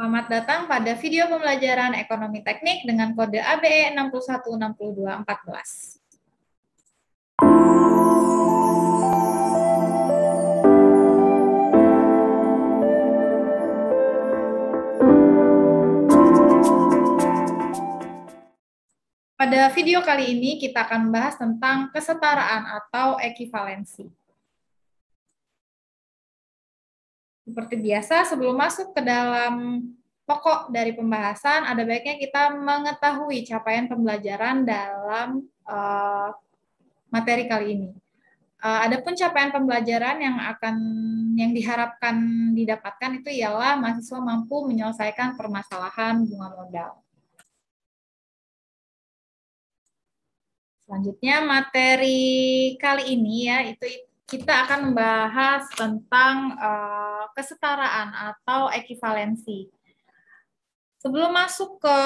Selamat datang pada video pembelajaran ekonomi teknik dengan kode ABE 616214. Pada video kali ini kita akan membahas tentang kesetaraan atau ekivalensi. Seperti biasa, sebelum masuk ke dalam pokok dari pembahasan, ada baiknya kita mengetahui capaian pembelajaran dalam materi kali ini. Adapun capaian pembelajaran yang diharapkan didapatkan itu ialah mahasiswa mampu menyelesaikan permasalahan bunga modal. Selanjutnya materi kali ini ya itu kita akan membahas tentang kesetaraan atau ekivalensi. Sebelum masuk ke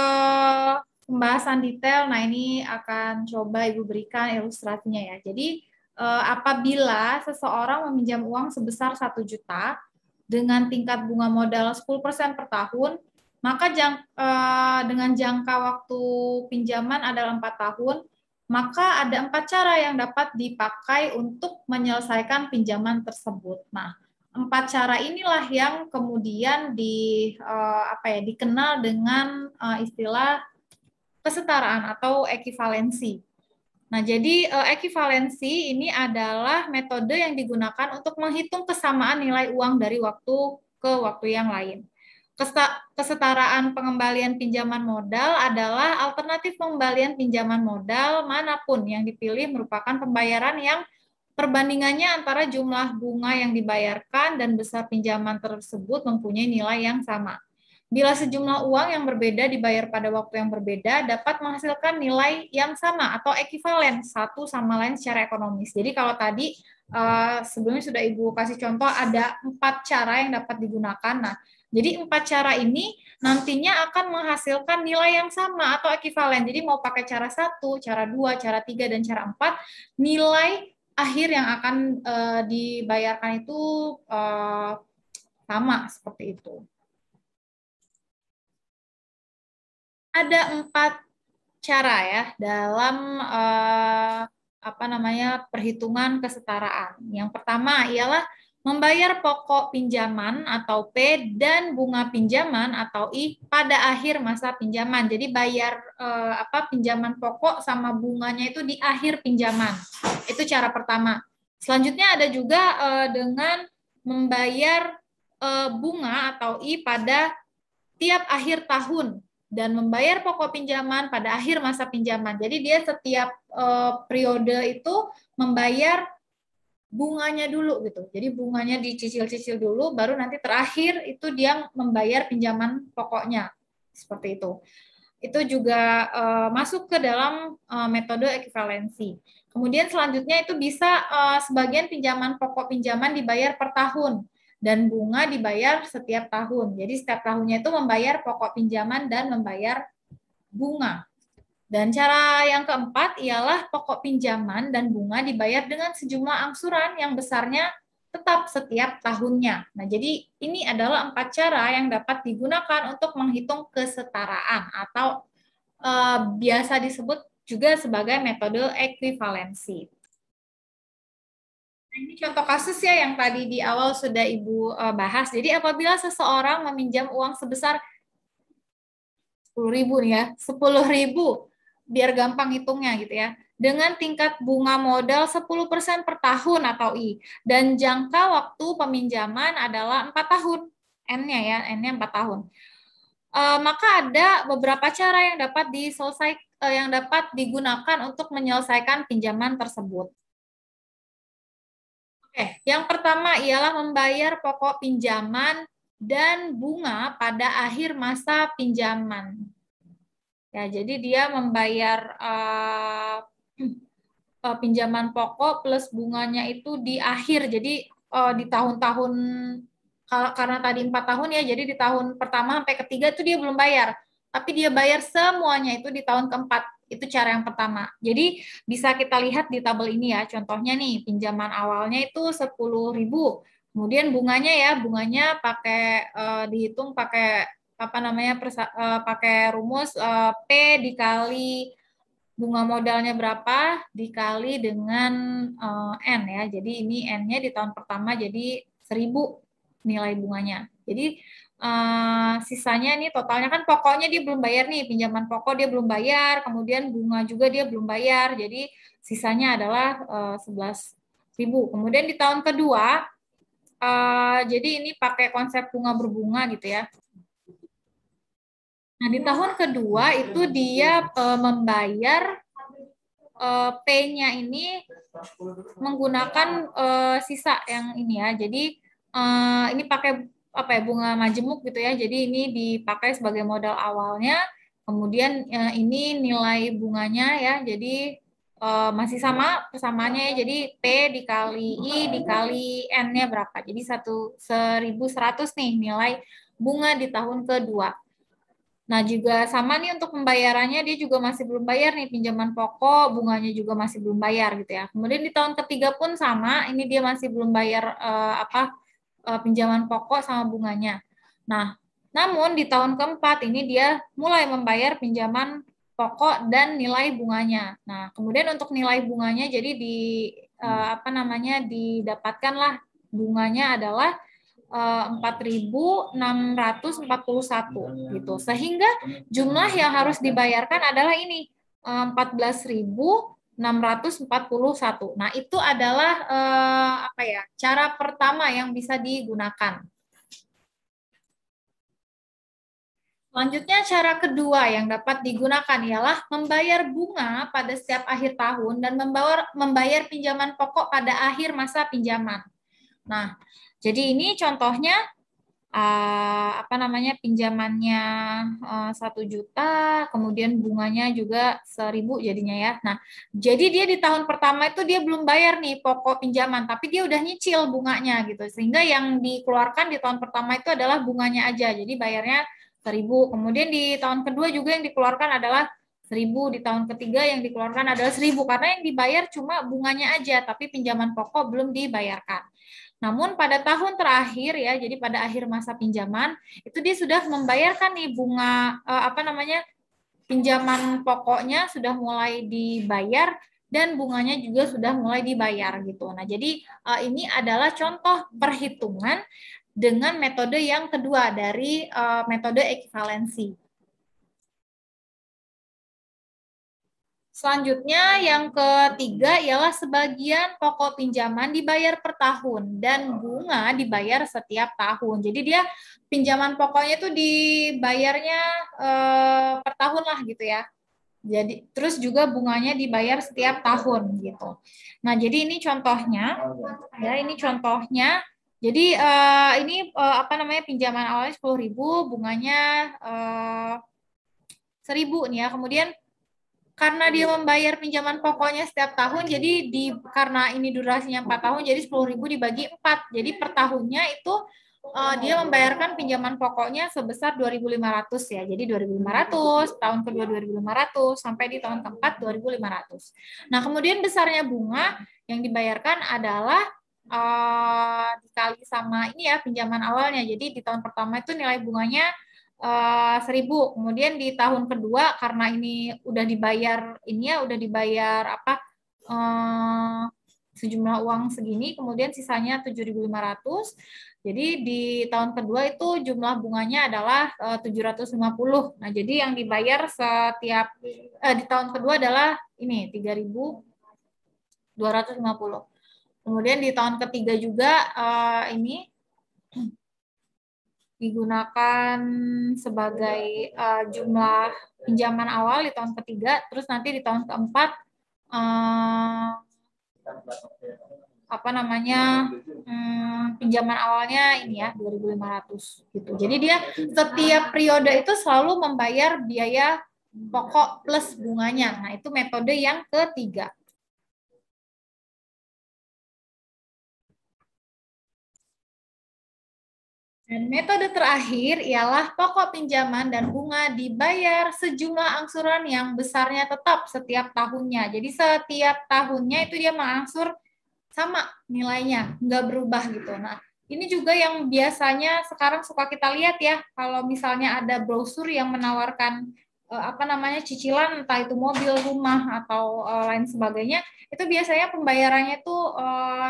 pembahasan detail, nah ini akan coba Ibu berikan ilustrasinya ya. Jadi apabila seseorang meminjam uang sebesar 1 juta dengan tingkat bunga modal 10% per tahun, maka dengan jangka waktu pinjaman adalah 4 tahun, maka ada 4 cara yang dapat dipakai untuk menyelesaikan pinjaman tersebut. Nah, 4 cara inilah yang kemudian dikenal dengan istilah kesetaraan atau ekivalensi. Nah, jadi ekivalensi ini adalah metode yang digunakan untuk menghitung kesamaan nilai uang dari waktu ke waktu yang lain. Kesetaraan pengembalian pinjaman modal adalah alternatif pengembalian pinjaman modal manapun yang dipilih merupakan pembayaran yang perbandingannya antara jumlah bunga yang dibayarkan dan besar pinjaman tersebut mempunyai nilai yang sama. Bila sejumlah uang yang berbeda dibayar pada waktu yang berbeda, dapat menghasilkan nilai yang sama atau ekivalen satu sama lain secara ekonomis. Jadi kalau tadi sebelumnya sudah Ibu kasih contoh ada 4 cara yang dapat digunakan. Nah, jadi 4 cara ini nantinya akan menghasilkan nilai yang sama atau ekivalen. Jadi mau pakai cara 1, cara 2, cara 3, dan cara 4, nilai akhir yang akan dibayarkan itu sama seperti itu. Ada 4 cara ya dalam perhitungan kesetaraan. Yang pertama ialah membayar pokok pinjaman atau P dan bunga pinjaman atau I pada akhir masa pinjaman. Jadi bayar pinjaman pokok sama bunganya itu di akhir pinjaman. Itu cara pertama. Selanjutnya ada juga dengan membayar bunga atau I pada tiap akhir tahun dan membayar pokok pinjaman pada akhir masa pinjaman. Jadi dia setiap periode itu membayar bunganya dulu gitu. Jadi bunganya dicicil-cicil dulu, baru nanti terakhir itu dia membayar pinjaman pokoknya. Seperti itu. Itu juga masuk ke dalam metode ekivalensi. Kemudian selanjutnya itu bisa sebagian pinjaman pokok pinjaman dibayar per tahun dan bunga dibayar setiap tahun. Jadi setiap tahunnya itu membayar pokok pinjaman dan membayar bunga. Dan cara yang keempat ialah pokok pinjaman dan bunga dibayar dengan sejumlah angsuran yang besarnya tetap setiap tahunnya. Nah, jadi ini adalah 4 cara yang dapat digunakan untuk menghitung kesetaraan atau biasa disebut juga sebagai metode ekuivalensi. Ini contoh kasus ya yang tadi di awal sudah Ibu bahas. Jadi apabila seseorang meminjam uang sebesar 10.000 nih ya, 10.000 biar gampang hitungnya gitu ya. Dengan tingkat bunga modal 10% per tahun atau I. Dan jangka waktu peminjaman adalah 4 tahun. N-nya ya, N-nya 4 tahun. Maka ada beberapa cara yang dapat digunakan untuk menyelesaikan pinjaman tersebut. Oke, yang pertama ialah membayar pokok pinjaman dan bunga pada akhir masa pinjaman. Ya, jadi dia membayar pinjaman pokok plus bunganya itu di akhir. Jadi di tahun-tahun, karena tadi 4 tahun ya, jadi di tahun pertama sampai ketiga itu dia belum bayar. Tapi dia bayar semuanya itu di tahun keempat. Itu cara yang pertama. Jadi bisa kita lihat di tabel ini ya. Contohnya nih, pinjaman awalnya itu 10.000. Kemudian bunganya ya, bunganya dihitung pakai apa namanya pakai rumus P dikali bunga modalnya berapa dikali dengan N ya. Jadi ini N-nya di tahun pertama jadi 1.000 nilai bunganya. Jadi sisanya nih totalnya kan pokoknya dia belum bayar nih, pinjaman pokok dia belum bayar, kemudian bunga juga dia belum bayar. Jadi sisanya adalah 11.000. Kemudian di tahun kedua jadi ini pakai konsep bunga berbunga gitu ya. Nah, di tahun kedua itu dia membayar P-nya ini menggunakan sisa yang ini ya. Jadi ini pakai apa ya, bunga majemuk gitu ya. Jadi ini dipakai sebagai modal awalnya. Kemudian ini nilai bunganya ya. Jadi masih sama persamaannya ya. Jadi P dikali I dikali N-nya berapa? Jadi 1.100 nih nilai bunga di tahun kedua. Nah, juga sama nih untuk pembayarannya, dia juga masih belum bayar nih pinjaman pokok, bunganya juga masih belum bayar gitu ya. Kemudian di tahun ketiga pun sama, ini dia masih belum bayar pinjaman pokok sama bunganya. Nah, namun di tahun keempat ini dia mulai membayar pinjaman pokok dan nilai bunganya. Nah, kemudian untuk nilai bunganya jadi didapatkanlah bunganya adalah 4.641 gitu. Sehingga jumlah yang harus dibayarkan adalah ini 14.641. Nah, itu adalah cara pertama yang bisa digunakan. Selanjutnya, cara kedua yang dapat digunakan ialah membayar bunga pada setiap akhir tahun dan membayar pinjaman pokok pada akhir masa pinjaman. Nah, jadi ini contohnya pinjamannya 1 juta, kemudian bunganya juga 1.000 jadinya ya. Nah, jadi dia di tahun pertama itu dia belum bayar nih pokok pinjaman, tapi dia udah nyicil bunganya gitu. Sehingga yang dikeluarkan di tahun pertama itu adalah bunganya aja. Jadi bayarnya 1.000. Kemudian di tahun kedua juga yang dikeluarkan adalah 1.000, di tahun ketiga yang dikeluarkan adalah 1.000 karena yang dibayar cuma bunganya aja, tapi pinjaman pokok belum dibayarkan. Namun pada tahun terakhir ya, jadi pada akhir masa pinjaman itu dia sudah membayarkan nih bunga pinjaman pokoknya sudah mulai dibayar dan bunganya juga sudah mulai dibayar gitu. Nah, jadi ini adalah contoh perhitungan dengan metode yang kedua dari metode ekivalensi. Selanjutnya, yang ketiga ialah sebagian pokok pinjaman dibayar per tahun dan bunga dibayar setiap tahun. Jadi dia pinjaman pokoknya itu dibayarnya per tahun lah gitu ya. Jadi terus juga bunganya dibayar setiap tahun gitu. Nah, jadi ini contohnya ya, ini contohnya. Jadi pinjaman awalnya 10.000, bunganya 1.000 nih ya. Kemudian karena dia membayar pinjaman pokoknya setiap tahun, jadi karena ini durasinya 4 tahun, jadi 10.000 dibagi 4. Jadi per tahunnya itu dia membayarkan pinjaman pokoknya sebesar 2.500 ya. Jadi 2.500, tahun kedua 2.500, sampai di tahun keempat 2.500. Nah, kemudian besarnya bunga yang dibayarkan adalah dikali sama ini ya pinjaman awalnya. Jadi di tahun pertama itu nilai bunganya 1.000. Kemudian di tahun kedua karena ini udah dibayar sejumlah uang segini, kemudian sisanya 7.500. Jadi di tahun kedua itu jumlah bunganya adalah 750. Nah, jadi yang dibayar setiap di tahun kedua adalah ini 3.250. Kemudian di tahun ketiga juga ini digunakan sebagai jumlah pinjaman awal di tahun ketiga, terus nanti di tahun keempat pinjaman awalnya ini ya 2.500 gitu. Jadi dia setiap periode itu selalu membayar biaya pokok plus bunganya. Nah, itu metode yang ketiga. Dan metode terakhir ialah pokok pinjaman dan bunga dibayar sejumlah angsuran yang besarnya tetap setiap tahunnya. Jadi setiap tahunnya itu dia mengangsur sama nilainya, nggak berubah gitu. Nah, Ini juga yang biasanya sekarang suka kita lihat ya, kalau misalnya ada brosur yang menawarkan apa namanya cicilan entah itu mobil, rumah atau lain sebagainya, itu biasanya pembayarannya itu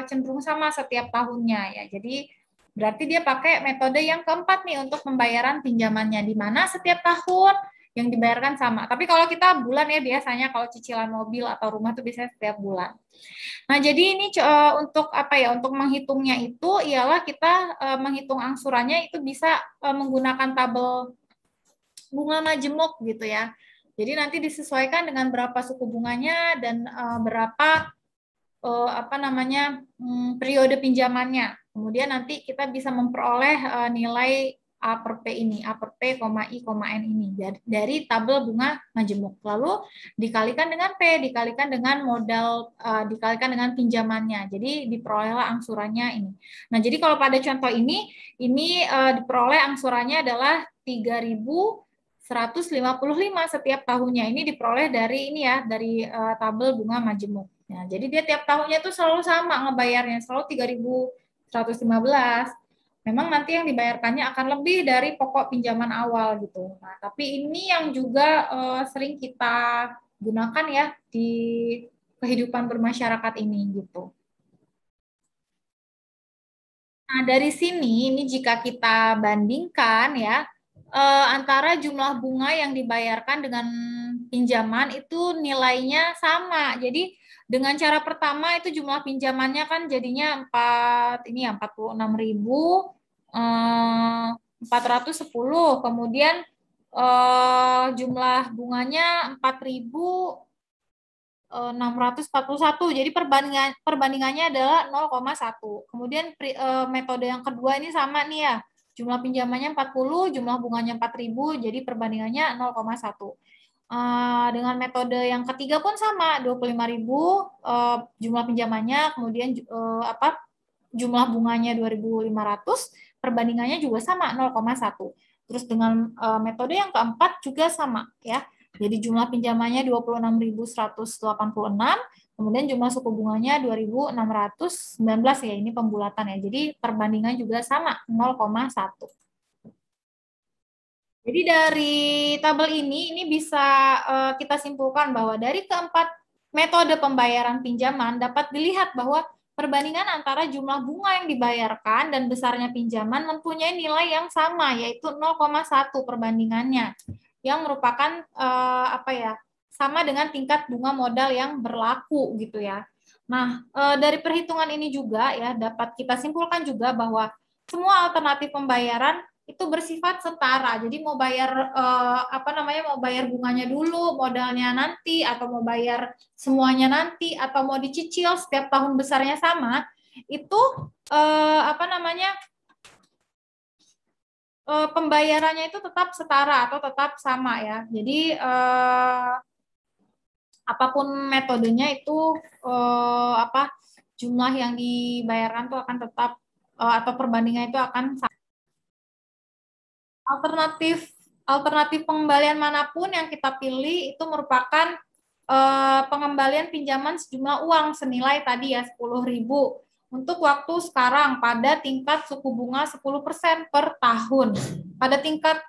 cenderung sama setiap tahunnya ya. Jadi berarti dia pakai metode yang keempat nih untuk pembayaran pinjamannya, di mana setiap tahun yang dibayarkan sama. Tapi kalau kita bulan ya biasanya kalau cicilan mobil atau rumah itu biasanya setiap bulan. Nah, jadi ini untuk apa ya? Untuk menghitungnya itu ialah kita menghitung angsurannya itu bisa menggunakan tabel bunga majemuk gitu ya. Jadi nanti disesuaikan dengan berapa suku bunganya dan berapa apa namanya periode pinjamannya. Kemudian nanti kita bisa memperoleh nilai A per P ini, A per P, I, N ini dari tabel bunga majemuk. Lalu dikalikan dengan P, dikalikan dengan modal, dikalikan dengan pinjamannya. Jadi diperolehlah angsurannya ini. Nah, jadi kalau pada contoh ini diperoleh angsurannya adalah 3.155 setiap tahunnya. Ini diperoleh dari ini ya, dari tabel bunga majemuk. Nah, jadi dia tiap tahunnya itu selalu sama ngebayarnya, selalu 3.115. Memang nanti yang dibayarkannya akan lebih dari pokok pinjaman awal gitu. Nah, tapi ini yang juga sering kita gunakan ya di kehidupan bermasyarakat ini gitu. Nah, dari sini ini jika kita bandingkan ya antara jumlah bunga yang dibayarkan dengan pinjaman itu nilainya sama. Jadi dengan cara pertama itu jumlah pinjamannya kan jadinya 46.410, kemudian jumlah bunganya 4.641. Jadi perbandingannya adalah 0,1. Kemudian metode yang kedua ini sama nih ya. Jumlah pinjamannya 40, jumlah bunganya 4.000, jadi perbandingannya 0,1. Dengan metode yang ketiga pun sama, 25.000 jumlah pinjamannya, kemudian jumlah bunganya 2.500, perbandingannya juga sama 0,1. Terus dengan metode yang keempat juga sama ya. Jadi jumlah pinjamannya 26.186, kemudian jumlah suku bunganya 2.619 ya, ini pembulatan ya. Jadi perbandingan juga sama 0,1. Jadi dari tabel ini bisa kita simpulkan bahwa dari keempat metode pembayaran pinjaman dapat dilihat bahwa perbandingan antara jumlah bunga yang dibayarkan dan besarnya pinjaman mempunyai nilai yang sama, yaitu 0,1 perbandingannya, yang merupakan apa ya, sama dengan tingkat bunga modal yang berlaku gitu ya. Nah, dari perhitungan ini juga ya dapat kita simpulkan juga bahwa semua alternatif pembayaran itu bersifat setara. Jadi mau bayar apa namanya, mau bayar bunganya dulu, modalnya nanti, atau mau bayar semuanya nanti, atau mau dicicil setiap tahun besarnya sama, itu apa namanya, pembayarannya itu tetap setara atau tetap sama ya. Jadi apapun metodenya itu apa jumlah yang dibayarkan itu akan tetap atau perbandingan itu akan sama. Alternatif pengembalian manapun yang kita pilih itu merupakan pengembalian pinjaman sejumlah uang senilai tadi ya 10.000 untuk waktu sekarang pada tingkat suku bunga 10% per tahun. Pada tingkat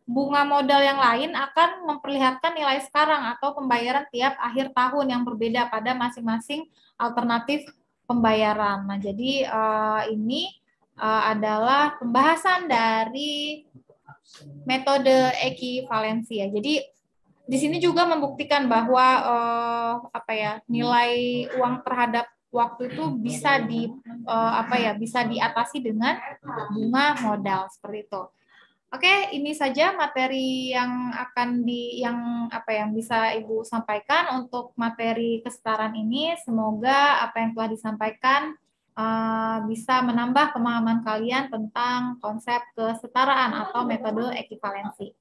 bunga modal yang lain akan memperlihatkan nilai sekarang atau pembayaran tiap akhir tahun yang berbeda pada masing-masing alternatif pembayaran. Nah, jadi ini adalah pembahasan dari metode ekivalensi ya. Jadi di sini juga membuktikan bahwa apa ya, nilai uang terhadap waktu itu bisa apa ya, bisa diatasi dengan bunga modal seperti itu. Oke, ini saja materi yang yang apa yang bisa Ibu sampaikan untuk materi kesetaraan ini. Semoga apa yang telah disampaikan bisa menambah pemahaman kalian tentang konsep kesetaraan atau metode ekivalensi.